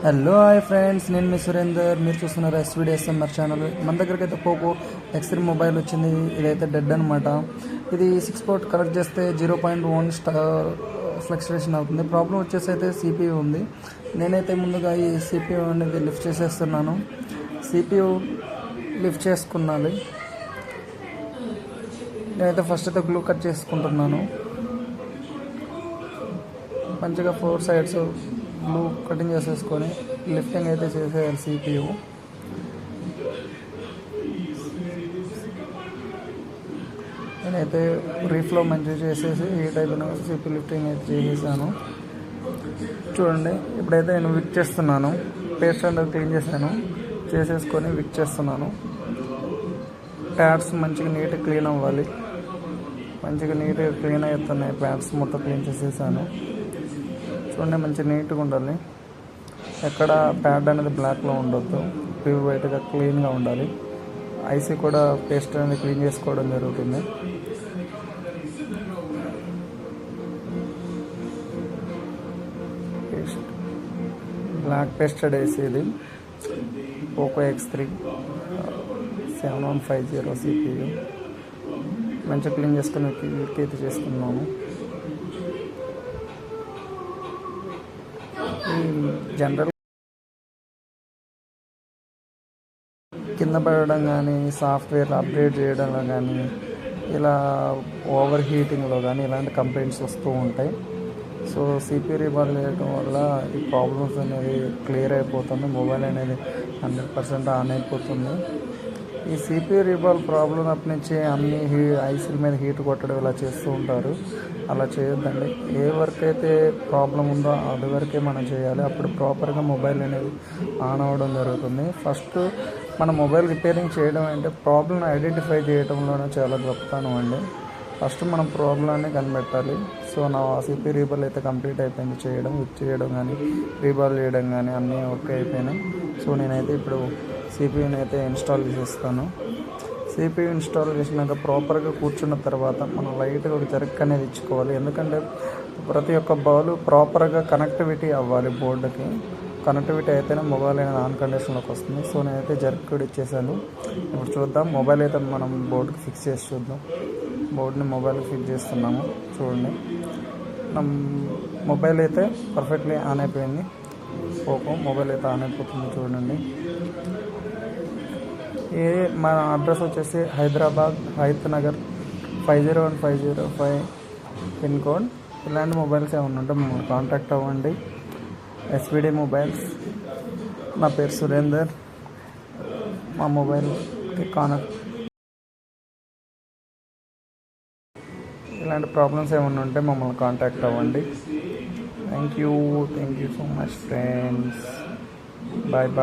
Hello hi friends, నేను మీ సురేందర్. మీరు చూస్తున్నారు SVDSMR ఛానల్. మన దగ్గరికి అయితే పోకో X3 మొబైల్ వచ్చింది. ఇదైతే డెడ్ అనమాట. ఇది 6 పోర్ట్ కనెక్ట్ చేస్తే 0.1 ఫ్లక్చువేషన్ అవుతుంది. ప్రాబ్లం వచ్చేసి అయితే CPU ఉంది. నేనైతే ముందుగా ఈ CPU అనేది లిఫ్ట్ చేసేస్తున్నాను. CPU లిఫ్ట్ చేసుకున్నాను. నేనైతే ఫస్ట్ అయితే గ్లూ కట్ చేసుకుంటున్నాను. మంచిగా 4 సైడ్స్ గ్లూ కటింగ్ చేసేసుకొని లిఫ్టింగ్ అయితే చేసేయాలి CPU. నేనైతే రీఫ్లో మంచిగా చేసేసి ఈ టైప్ CPU లిఫ్టింగ్ అయితే చేసేసాను. చూడండి, ఇప్పుడైతే నేను విక్ చేస్తున్నాను. పేస్ట్ అనేది క్లీన్ చేసేసుకొని విక్ చేస్తున్నాను. ప్యాడ్స్ మంచిగా నీట్గా క్లీన్ అవ్వాలి. మంచిగా నీట్గా క్లీన్ అవుతున్నాయి. ప్యాడ్స్ మొత్తం క్లీన్ చేసేసాను. చూడండి, మంచి నీట్గా ఉండాలి. ఎక్కడ ప్యాడ్ అనేది బ్లాక్లో ఉండొద్దు. ప్యూర్ వైట్గా క్లీన్గా ఉండాలి. ఐసీ కూడా పేస్ట్ అనేది క్లీన్ చేసుకోవడం జరుగుతుంది. బ్లాక్ పేస్టెడ్ ఐసీ ఇది పోకో X3 7150 CPU. మంచిగా క్లీన్ చేసుకుని విక్ అయితే చేసుకున్నాము. జనరల్ కింద పడడం కానీ, సాఫ్ట్వేర్ అప్డేట్ చేయడంలో కానీ, ఇలా ఓవర్ హీటింగ్లో కానీ ఇలాంటి కంప్లైంట్స్ వస్తూ ఉంటాయి. సో CPU రీబాల్ చేయడం వల్ల ఈ ప్రాబ్లమ్స్ అనేది క్లియర్ అయిపోతుంది. మొబైల్ అనేది 100% ఆన్ అయిపోతుంది. ఈ CPU రీబాల్ ప్రాబ్లం అప్పటి నుంచి అన్ని ఐసీల మీద హీట్ కొట్టడం ఇలా చేస్తూ ఉంటారు. అలా చేయొద్దండి. ఏ వర్క్ అయితే ప్రాబ్లం ఉందో అది వరకే మనం చేయాలి. అప్పుడు ప్రాపర్గా మొబైల్ అనేది ఆన్ అవ్వడం జరుగుతుంది. ఫస్ట్ మన మొబైల్ రిపేరింగ్ చేయడం అంటే ప్రాబ్లమ్ ఐడెంటిఫై చేయడంలోనే చాలా గొప్పతనం అండి. ఫస్ట్ మనం ప్రాబ్లమ్ని కనిపెట్టాలి. సో నా CPU రీబాల్ అయితే కంప్లీట్ అయిపోయింది. విక్ చేయడం కానీ, రీబాల్ చేయడం కానీ అన్నీ ఓకే అయిపోయినాయి. సో నేనైతే ఇప్పుడు CPUని అయితే ఇన్స్టాల్ చేసేస్తాను. CPU ఇన్స్టాల్ చేసినాక ప్రాపర్గా కూర్చున్న తర్వాత మనం లైట్గా ఒక జర్క్ అనేది ఇచ్చుకోవాలి. ఎందుకంటే ప్రతి ఒక్క బాల్ ప్రాపర్గా కనెక్టివిటీ అవ్వాలి. బోర్డుకి కనెక్టివిటీ అయితేనే మొబైల్ అనేది ఆన్ కండిషన్లోకి వస్తుంది. సో నేనైతే జర్క్ కూడా ఇచ్చేసాను. ఇప్పుడు చూద్దాం, మొబైల్ అయితే మనం బోర్డుకి ఫిక్స్ చేసి చూద్దాం. బోర్డుని మొబైల్కి ఫిక్స్ చేస్తున్నాము. చూడండి, నా మొబైల్ అయితే పర్ఫెక్ట్లీ ఆన్ అయిపోయింది. పోకో మొబైల్ అయితే ఆన్ అయిపోతుంది. చూడండి, మన అడ్రస్ వచ్చేసి హైదరాబాద్ హైత్ నగర్ 501505 పిన్ కోడ్. ఇలాంటి మొబైల్స్ ఏమైనా ఉంటే మమ్మల్ని కాంటాక్ట్ అవ్వండి. SVD mobiles. నా పేరు సురేందర్. మా మొబైల్కి ఇలాంటి ప్రాబ్లమ్స్ ఏమైనా ఉంటే మమ్మల్ని కాంటాక్ట్ అవ్వండి. Thank you so much friends. Bye bye.